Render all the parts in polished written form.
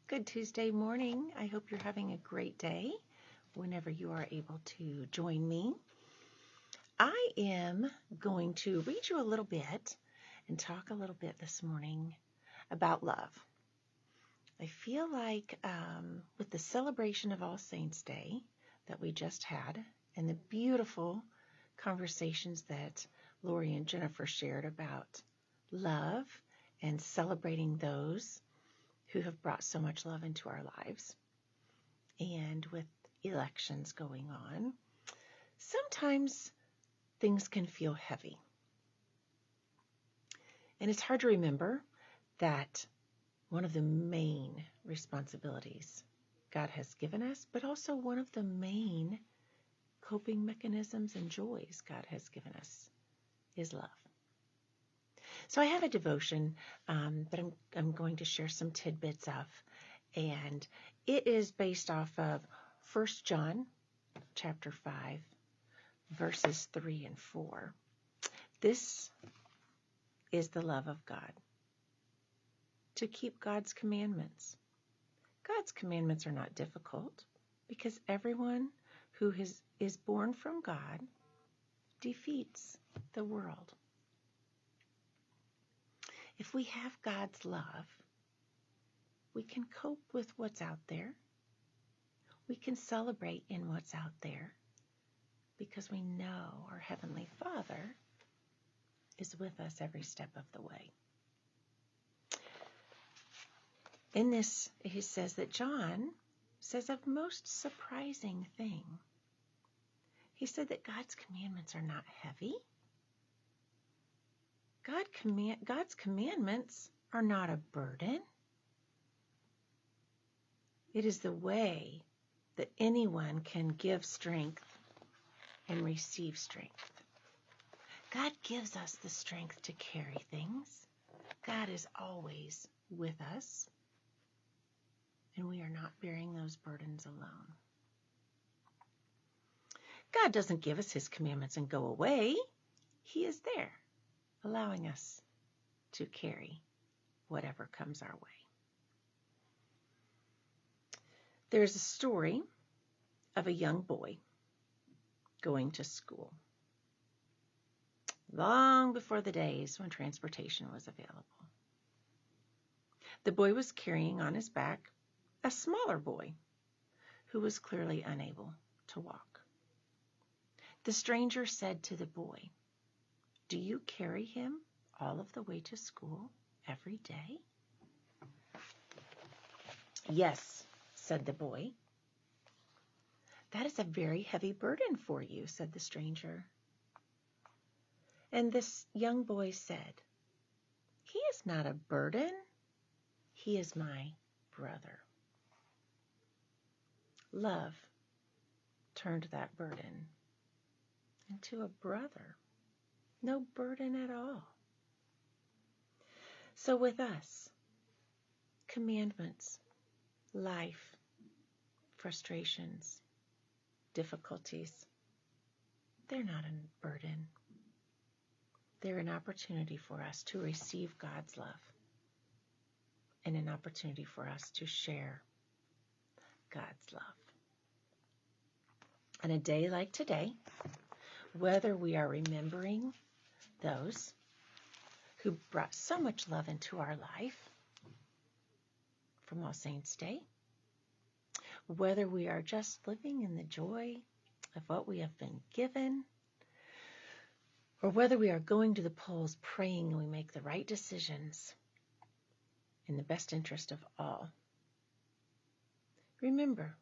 Good Tuesday morning. I hope you're having a great day whenever you are able to join me. I am going to read you a little bit and talk a little bit this morning about love. I feel like with the celebration of All Saints Day that we just had and the beautiful conversations that Lori and Jennifer shared about love and celebrating those who have brought so much love into our lives. And with elections going on, sometimes things can feel heavy. And it's hard to remember that one of the main responsibilities God has given us, but also one of the main coping mechanisms and joys God has given us is love. So I have a devotion that I'm going to share some tidbits of, and it is based off of 1 John chapter 5, verses 3 and 4. This is the love of God, to keep God's commandments. God's commandments are not difficult because everyone who is born from God defeats the world. If we have God's love, we can cope with what's out there. We can celebrate in what's out there because we know our Heavenly Father is with us every step of the way. In this, he says that John says a most surprising thing. He said that God's commandments are not heavy. God's commandments are not a burden. It is the way that anyone can give strength and receive strength. God gives us the strength to carry things. God is always with us, and we are not bearing those burdens alone. God doesn't give us his commandments and go away. He is there, allowing us to carry whatever comes our way. There's a story of a young boy going to school long before the days when transportation was available. The boy was carrying on his back a smaller boy who was clearly unable to walk. The stranger said to the boy, "Do you carry him all of the way to school every day?" "Yes," said the boy. "That is a very heavy burden for you," said the stranger. And this young boy said, "He is not a burden. He is my brother." Love turned that burden into a brother. No burden at all. So with us, commandments, life, frustrations, difficulties, they're not a burden. They're an opportunity for us to receive God's love and an opportunity for us to share God's love. On a day like today, whether we are remembering those who brought so much love into our life from All Saints Day, whether we are just living in the joy of what we have been given, or whether we are going to the polls praying we make the right decisions in the best interest of all, remember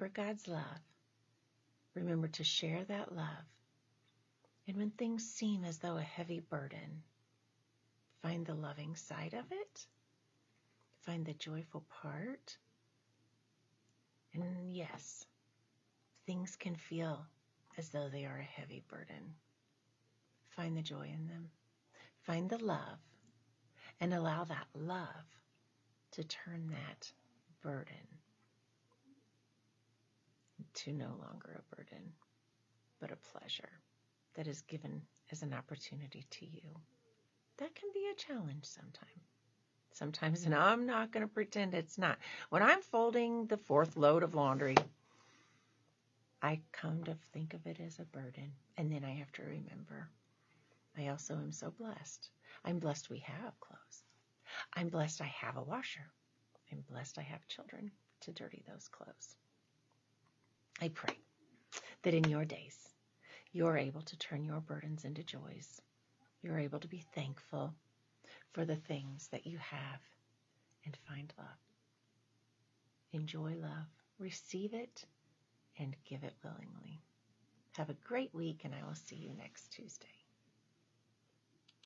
God's love. Remember to share that love. And when things seem as though a heavy burden, find the loving side of it. Find the joyful part. And yes, things can feel as though they are a heavy burden. Find the joy in them. Find the love. And allow that love to turn that burden to no longer a burden, but a pleasure that is given as an opportunity to you. That can be a challenge sometimes. sometimes, and I'm not going to pretend it's not. When I'm folding the 4th load of laundry, I come to think of it as a burden, and then I have to remember I also am so blessed. I'm blessed we have clothes. I'm blessed I have a washer. I'm blessed I have children to dirty those clothes. I pray that in your days, you're able to turn your burdens into joys. You're able to be thankful for the things that you have and find love. Enjoy love, receive it, and give it willingly. Have a great week, and I will see you next Tuesday.